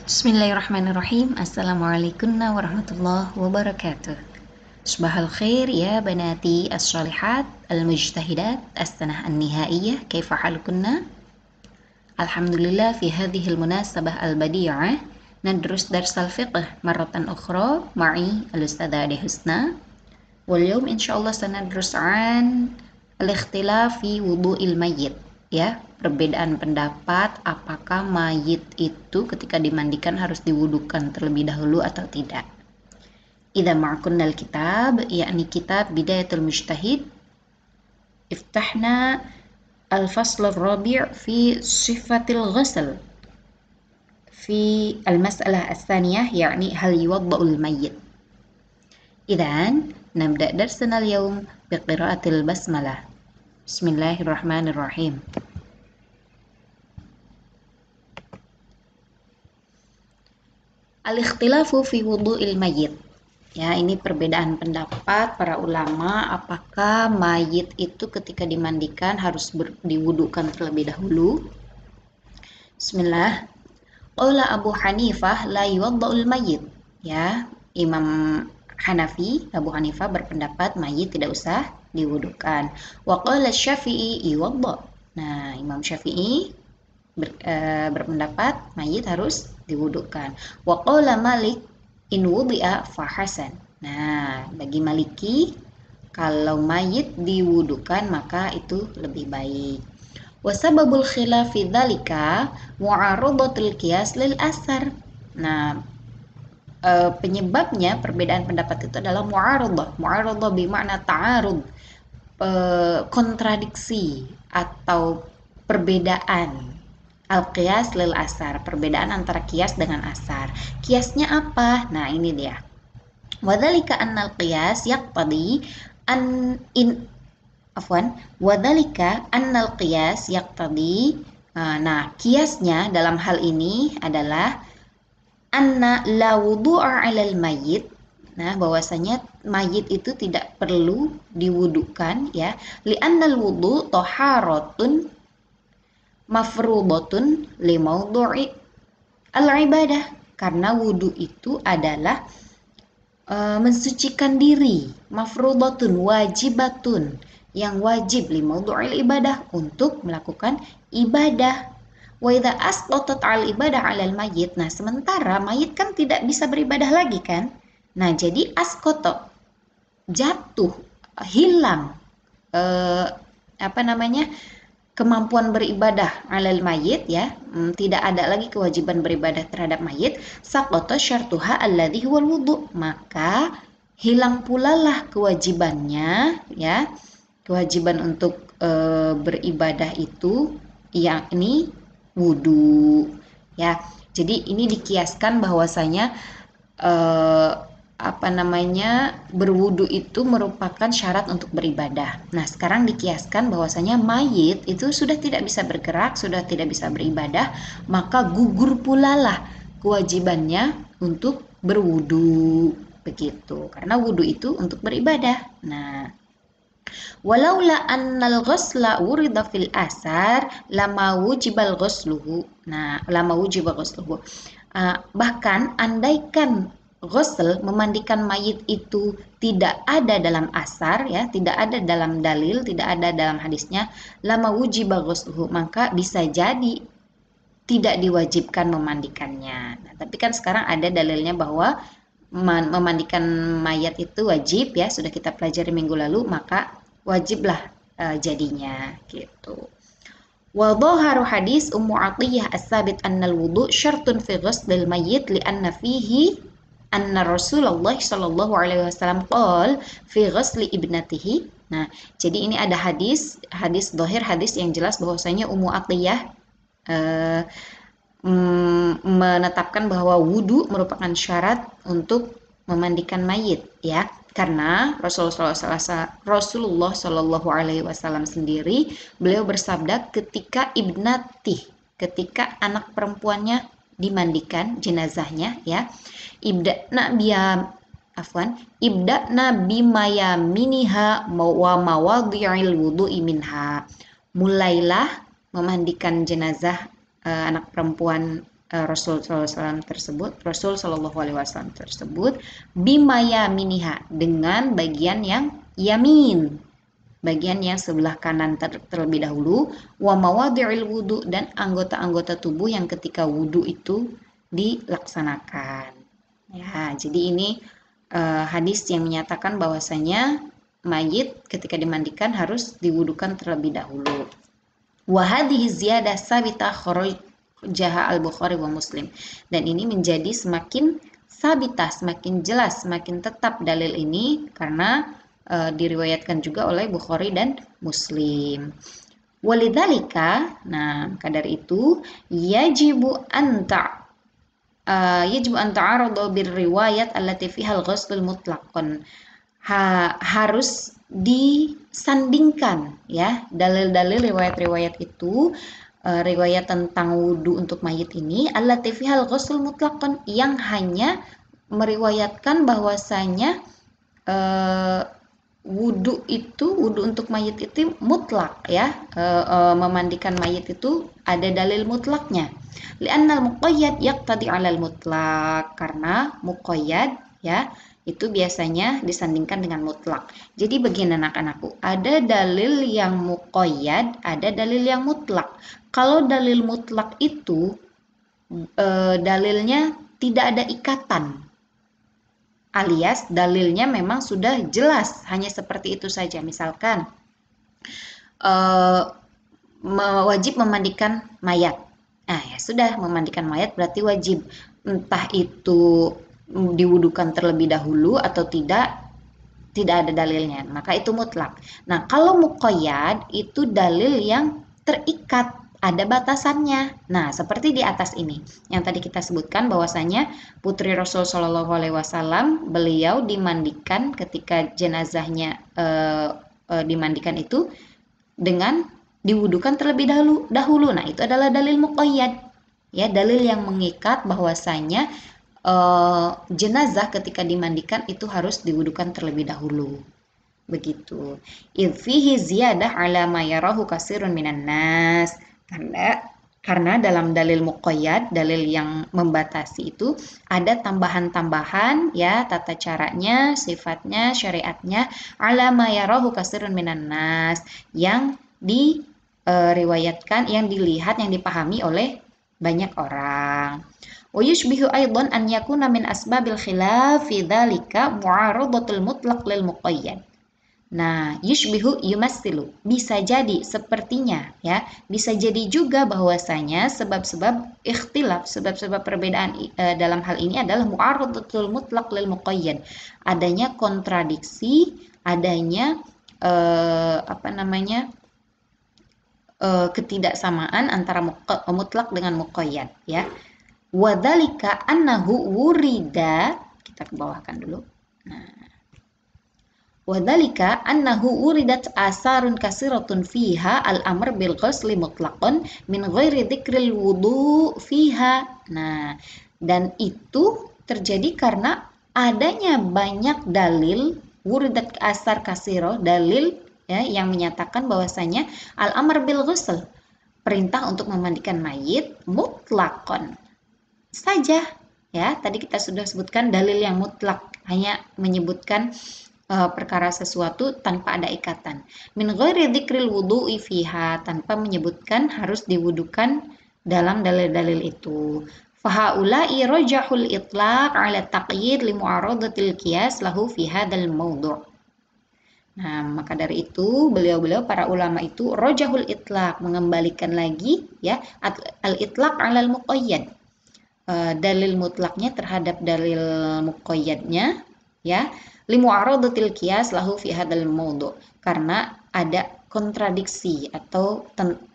Bismillahirrahmanirrahim. Assalamualaikum warahmatullahi wabarakatuh. Subahal khair ya banati as-salihat al-mujtahidat as-sanah an-nihaiyah. Kaifa halukunna? Alhamdulillah fi hadhihi al-munasabah al-badi'ah nadrus darsal fiqh marratan ukhra ma'i al-ustadzah Ade Husna. Wal yawm insyaallah sanadrus an al-ikhtilaf fi wudu'il mayyit. Ya, perbedaan pendapat apakah mayit itu ketika dimandikan harus diwudukan terlebih dahulu atau tidak. Idza ma'kunnal kitab, yakni kitab Bidayatul Mujtahid, iftahna al-fasl ar-rabi' fi sifatil ghusl fi al-mas'alah as-tsaniyah, yakni hal yuwadda'ul mayyit. Idzan nabda darsana al-yawm biqira'atil basmalah. Bismillahirrahmanirrahim. Al-ikhtilafu fi wudu'il mayyit. Ya, ini perbedaan pendapat para ulama apakah mayit itu ketika dimandikan harus diwudukan terlebih dahulu. Bismillah. Qala Abu Hanifah la yuwadda'ul mayyit. Ya, Imam Abu Hanifah berpendapat mayit tidak usah diwudukan. Wa qala Syafi'i yuwadda'. Nah, Imam Syafi'i berpendapat mayit harus diwudukan. Wa qala Malik in wudi'a fa hasan. Nah, bagi Maliki kalau mayit diwudukan maka itu lebih baik. Wa sababul khilaf fi dzalika mu'aradatul qiyas lil asar. Nah, penyebabnya perbedaan pendapat itu adalah mu'aradah. Mu'aradah bermakna ta'arud, kontradiksi atau perbedaan. Al-qiyas lil asar, perbedaan antara qiyas dengan asar. Qiyasnya apa? Nah, ini dia. Wadzalika annal qiyas yaqtadi wadzalika annal qiyas yaqtadi. Nah, qiyasnya dalam hal ini adalah anna la wudu'a 'alal mayyit. Nah, bahwasanya mayit itu tidak perlu diwudukan ya. Li'annal wudu' taharatun mafruḍatun li maudhu'i al-ibadah. Karena wudu itu adalah mensucikan diri, mafruḍatun, wajibatun, yang wajib li maudhu'il ibadah, untuk melakukan ibadah. Wa idza asqatat al-ibadah 'alal mayyit. Nah, sementara mayit kan tidak bisa beribadah lagi kan? Nah, jadi asqata, jatuh, hilang kemampuan beribadah 'alal mayyit ya, tidak ada lagi kewajiban beribadah terhadap mayit. Saqata syartuha alladzi huwal wudu', maka hilang pula lah kewajibannya ya, kewajiban untuk beribadah itu yang ini wudu ya. Jadi ini dikiaskan bahwasanya berwudu itu merupakan syarat untuk beribadah. Nah, sekarang dikiaskan bahwasanya mayit itu sudah tidak bisa bergerak, sudah tidak bisa beribadah, maka gugur pula lah kewajibannya untuk berwudu, begitu. Karena wudu itu untuk beribadah. Nah, walaula annal ghusla wurida fil asar lama wujibal ghusluhu. Nah, lama wujibal ghusluhu. Bahkan andaikan ghusl, memandikan mayit itu tidak ada dalam asar ya, tidak ada dalam dalil, tidak ada dalam hadisnya, lama wujibal ghusluhu, maka bisa jadi tidak diwajibkan memandikannya. Nah, tapi kan sekarang ada dalilnya bahwa memandikan mayat itu wajib ya, sudah kita pelajari minggu lalu, maka wajiblah jadinya gitu. Wa dhaharu hadis Ummu Athiyyah as-sabit annal wudu syartun fi ghuslil mayyit li'anna fihi anna Rasulullah sallallahu alaihi wasallam qol fi ghusli ibnatihi. Nah, jadi ini ada hadis dhahir, hadis yang jelas bahwasanya Ummu Athiyyah menetapkan bahwa wudu merupakan syarat untuk memandikan mayit ya, karena Rasulullah Shallallahu Alaihi Wasallam sendiri, beliau bersabda ketika ketika anak perempuannya dimandikan jenazahnya ya, ibda'na bimayaminiha wa mawadhi'il wudu'i minha. Mulailah memandikan jenazah anak perempuan Rasul Shallallahu Alaihi Wasallam tersebut bimaya miniha dengan bagian yang yamin, bagian yang sebelah kanan terlebih dahulu, wa mawadhi'il wudu dan anggota-anggota tubuh yang ketika wudu itu dilaksanakan. Ya, jadi ini hadis yang menyatakan bahwasanya mayit ketika dimandikan harus diwudukan terlebih dahulu. Wa hadhihi ziyadah sabitah jaha al-Bukhari wa Muslim. Dan ini menjadi semakin sabitah, semakin jelas, semakin tetap dalil ini karena diriwayatkan juga oleh Bukhari dan Muslim. Walidzalika, nah maka dari itu yajibu anta ta'aradu bir riwayat allati fiha al-ghuslul mutlaqan. Harus disandingkan ya dalil-dalil riwayat-riwayat itu, riwayat tentang wudhu untuk mayit ini allati fihal ghusl mutlaqan, yang hanya meriwayatkan bahwasanya wudhu untuk mayit itu mutlak ya, memandikan mayit itu ada dalil mutlaknya. Li'annal muqayyad yaqtadi 'alal mutlak, karena muqayyad ya itu biasanya disandingkan dengan mutlak. Jadi begini anak-anakku, ada dalil yang muqayyad, ada dalil yang mutlak. Kalau dalil mutlak itu dalilnya tidak ada ikatan, alias dalilnya memang sudah jelas, hanya seperti itu saja. Misalkan wajib memandikan mayat. Nah ya sudah, memandikan mayat berarti wajib. Entah itu diwudukan terlebih dahulu atau tidak ada dalilnya, maka itu mutlak. Nah, kalau muqayyad itu dalil yang terikat, ada batasannya. Nah, seperti di atas ini yang tadi kita sebutkan bahwasanya putri Rasul Shallallahu Alaihi Wasallam beliau dimandikan ketika jenazahnya dimandikan itu dengan diwudukan terlebih dahulu. Nah, itu adalah dalil muqayyad. Ya, dalil yang mengikat bahwasanya jenazah ketika dimandikan itu harus diwudukan terlebih dahulu. Begitu. Fihi ziyadah ala ma yarahu kasirun minan nas. Karena dalam dalil muqayyad, dalil yang membatasi itu ada tambahan-tambahan ya, tata caranya, sifatnya, syariatnya ala ma yarahu kasirun minan nas, yang diriwayatkan, yang dilihat, yang dipahami oleh banyak orang. Wa yushbihu aidan an yakuna min asbabil khilaf fi dzalika mu'aradatul mutlaq lil muqayyad. Nah, yushbihu yumassilu, bisa jadi, sepertinya ya, bisa jadi juga bahwasanya sebab-sebab ikhtilaf, sebab-sebab perbedaan dalam hal ini adalah mu'aradatul mutlaq lil muqayyad. Adanya kontradiksi, adanya ketidaksamaan antara mutlak dengan muqayyad ya. Wadzalika annahu wurida, kita kebawahkan dulu. Nah, wadzalika annahu wuridat asarun kasiratun fiha al-amr bil ghusli mutlaqan min ghairi dzikril wudu fiha. Nah, dan itu terjadi karena adanya banyak dalil, wuridat asar kasiro, dalil ya yang menyatakan bahwasanya al-amr bil ghusl, perintah untuk memandikan mayit, mutlaqan saja ya. Tadi kita sudah sebutkan dalil yang mutlak, hanya menyebutkan perkara sesuatu tanpa ada ikatan. Min ghairi dzikril wudu'i fiha, tanpa menyebutkan harus diwudukan dalam dalil-dalil itu. Fahaula'i rajahul itlaq 'ala taqyid li mu'aradatil qiyas lahu fi hadzal mawdu'. Nah, maka dari itu beliau-beliau para ulama itu rajahul itlaq, mengembalikan lagi ya al-itlaq 'ala al-muqayyad, dalil mutlaknya terhadap dalil muqayyadnya ya, limu'aradatil qiyas lahu fi hadzal mawdu', karena ada kontradiksi atau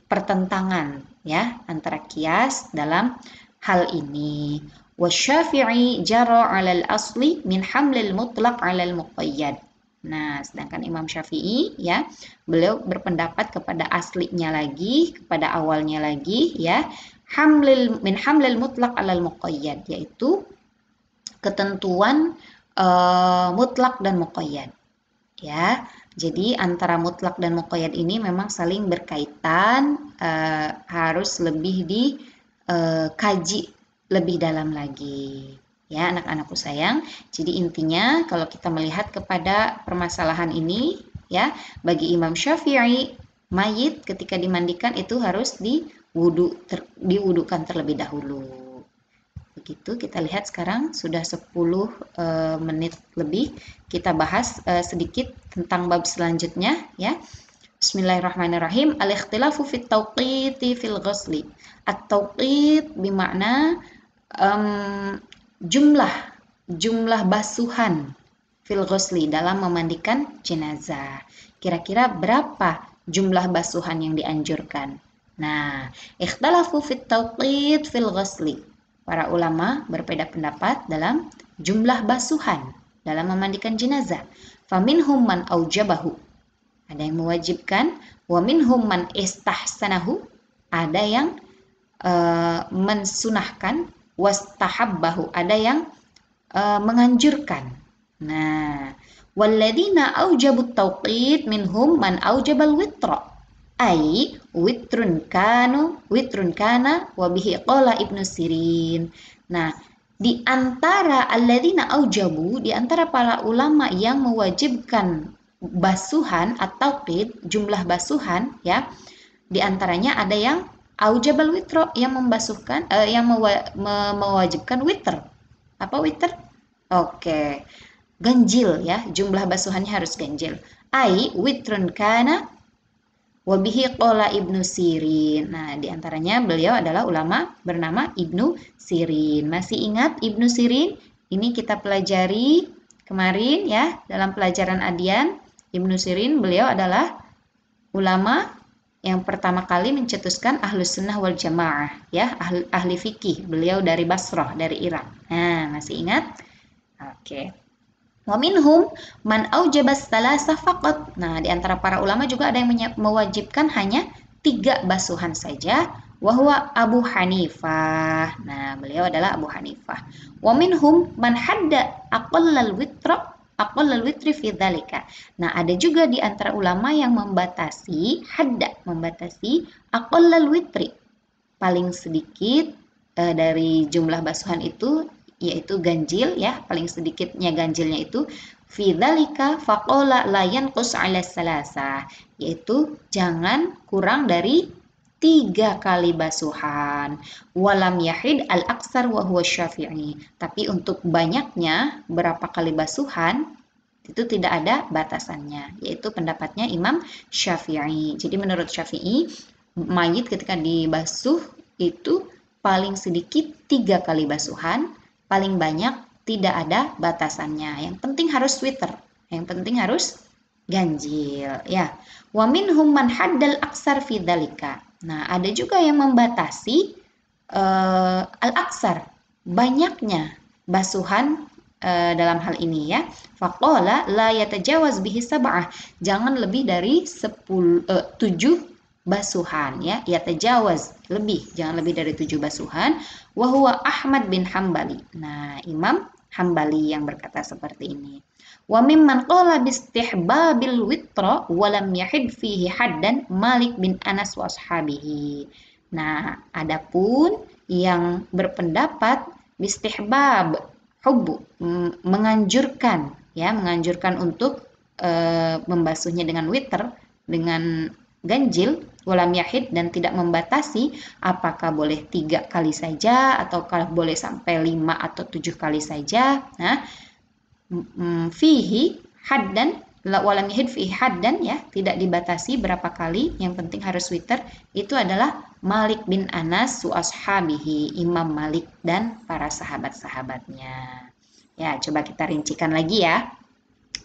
pertentangan ya antara qiyas dalam hal ini. Wasyafi'i jara 'alal asli min hamlil mutlaq 'alal muqayyad. Nah, sedangkan Imam Syafi'i ya, beliau berpendapat kepada aslinya lagi, kepada awalnya lagi ya, min hamlil mutlaq 'alal muqayyad, yaitu ketentuan mutlak dan muqayyad ya. Jadi antara mutlak dan muqayyad ini memang saling berkaitan, harus lebih dikaji lebih dalam lagi. Ya, anak-anakku sayang. Jadi intinya kalau kita melihat kepada permasalahan ini, ya, bagi Imam Syafi'i, mayit ketika dimandikan itu harus diwudukan terlebih dahulu. Begitu, kita lihat sekarang sudah 10 menit lebih. Kita bahas sedikit tentang bab selanjutnya, ya. Bismillahirrahmanirrahim. Al-ikhtilafu fit tauqiti fil ghusli. At-tauqit bermakna jumlah basuhan fil ghusli dalam memandikan jenazah. Kira-kira berapa jumlah basuhan yang dianjurkan? Nah, ikhtalafu fit tauqit fil ghusli. Para ulama berbeda pendapat dalam jumlah basuhan dalam memandikan jenazah. Faminhum man aujabahu. Ada yang mewajibkan, wa minhum man istahsanahu. Ada yang mensunahkan, wastahabbahu. Ada yang menganjurkan. Nah, walladzina aujabut tauqit minhum man aujabal witra. Ai witrun kana wa bihi qala Ibnu Sirin. Nah, di antara alladzina aujabu, di antara para ulama yang mewajibkan basuhan atau jumlah basuhan, ya, di antaranya ada yang aujabal witro, yang membasuhkan yang mewajibkan witr. Apa witr? Oke. Ganjil, ya, jumlah basuhannya harus ganjil. Ai witrun kana wabihi qala Ibnu Sirin. Nah, di antaranya beliau adalah ulama bernama Ibnu Sirin. Masih ingat Ibnu Sirin? Ini kita pelajari kemarin, ya, dalam pelajaran Adyan. Ibnu Sirin beliau adalah ulama yang pertama kali mencetuskan Ahlus Sunnah wal Jamaah, ya, ahli fikih. Beliau dari Basrah, dari Irak. Nah, masih ingat? Oke. Wa minhum man aujabas salasa faqat. Nah, di antara para ulama juga ada yang mewajibkan hanya 3 basuhan saja. Wa huwa Abu Hanifah. Nah, beliau adalah Abu Hanifah. Wa minhum man hadda aqallal witri fi dzalika. Nah, ada juga di antara ulama yang membatasi aqallal witri. Paling sedikit dari jumlah basuhan itu yaitu ganjil, ya, paling sedikitnya ganjilnya itu fi dzalika faqala la yanqus 'ala salasa, yaitu jangan kurang dari 3 kali basuhan. Walam yahid al-aksar wa huwa Syafi'i. Tapi untuk banyaknya berapa kali basuhan itu tidak ada batasannya, yaitu pendapatnya Imam Syafi'i. Jadi menurut Syafi'i, mayit ketika dibasuh itu paling sedikit 3 kali basuhan, paling banyak tidak ada batasannya. Yang penting harus witr, yang penting harus ganjil, ya. Wa minhum man haddal aksar fi dzalika. Nah, ada juga yang membatasi al-aksar, banyaknya basuhan dalam hal ini, ya. Faqala la yatajawaz bihi sab'ah. Jangan lebih dari 7 basuhan, ya, yatajawaz, lebih, jangan lebih dari 7 basuhan. Wa huwa Ahmad bin Hambali. Nah, Imam Hambali yang berkata seperti ini. Wa mimman qala bistihbabil witra wa lam yahid fihi haddan Malik bin Anas wa ashabihi. Nah, adapun yang berpendapat bistihbab, hubbu, menganjurkan, ya, menganjurkan untuk membasuhnya dengan witr, dengan ganjil, walam yahid, dan tidak membatasi apakah boleh 3 kali saja ataukah boleh sampai 5 atau 7 kali saja. Nah, fihi haddan, walam yahid fihi haddan, ya, tidak dibatasi berapa kali, yang penting harus witr. Itu adalah Malik bin Anas wa ashabihi, Imam Malik dan para sahabat-sahabatnya. Ya, coba kita rincikan lagi, ya.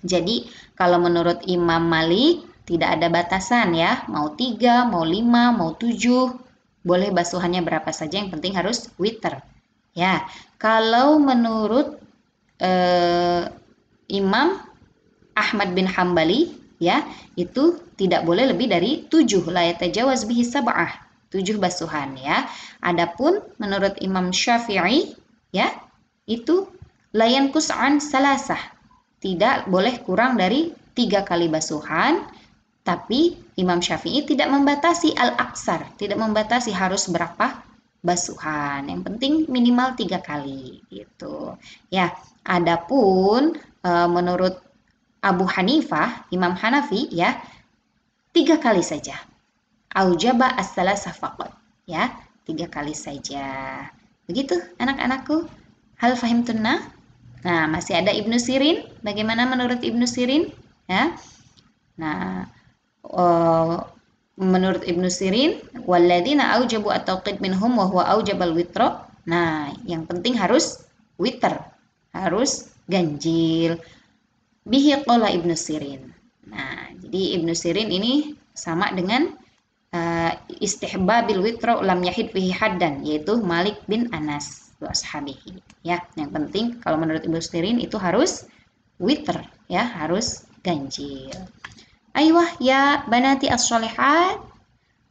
Jadi kalau menurut Imam Malik tidak ada batasan, ya, mau 3, mau 5, mau 7, boleh basuhannya berapa saja, yang penting harus witr, ya. Kalau menurut Imam Ahmad bin Hambali, ya, itu tidak boleh lebih dari 7, la yatajawaz bihi sab'ah, 7 basuhan, ya. Adapun menurut Imam Syafi'i, ya, itu la yanqus an salasah, tidak boleh kurang dari 3 kali basuhan. Tapi Imam Syafi'i tidak membatasi al-aksar, tidak membatasi harus berapa basuhan. Yang penting minimal 3 kali gitu. Ya, adapun menurut Abu Hanifah, Imam Hanafi ya, 3 kali saja. Aujaba as-salasa faqat. Ya, 3 kali saja. Begitu anak-anakku. Hal fahimtunna? Nah, masih ada Ibnu Sirin. Bagaimana menurut Ibnu Sirin? Ya. Nah, menurut Ibnu Sirin, walladzina aujabu at-tauqid minhum wa huwa aujabal witra. Nah, yang penting harus witer, harus ganjil. Bihi qala Ibnu Sirin. Nah, jadi Ibnu Sirin ini sama dengan istihbabil witra lam yahid fihi haddan, yaitu Malik bin Anas wa ashabihi. Ya, yang penting kalau menurut Ibnu Sirin itu harus witer, ya, harus ganjil. Aywah ya banati as-sholihat,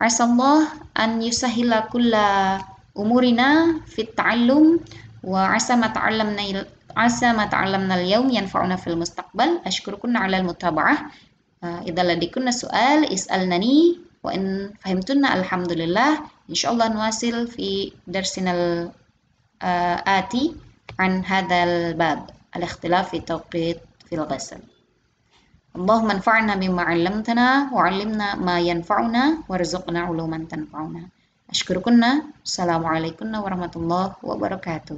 asallah an yusahila kulla umurina fit ta'allum wa asa ma ta'allamna al-yawm yanfa'una fil mustaqbal. Ashkurukunna 'alal mutaba'ah. Idza ladikunna su'al is'alnani wa in fahimtunna alhamdulillah. Insyaallah nuwasil fi darsinal ati an hadzal bab al-ikhtilaf fi tawqit fil ghusl. اللهم انفعنا بما علمتنا وعلمنا ما ينفعنا وارزقنا علوما تنفعنا. أشكركن. السلام عليكم ورحمة الله وبركاته.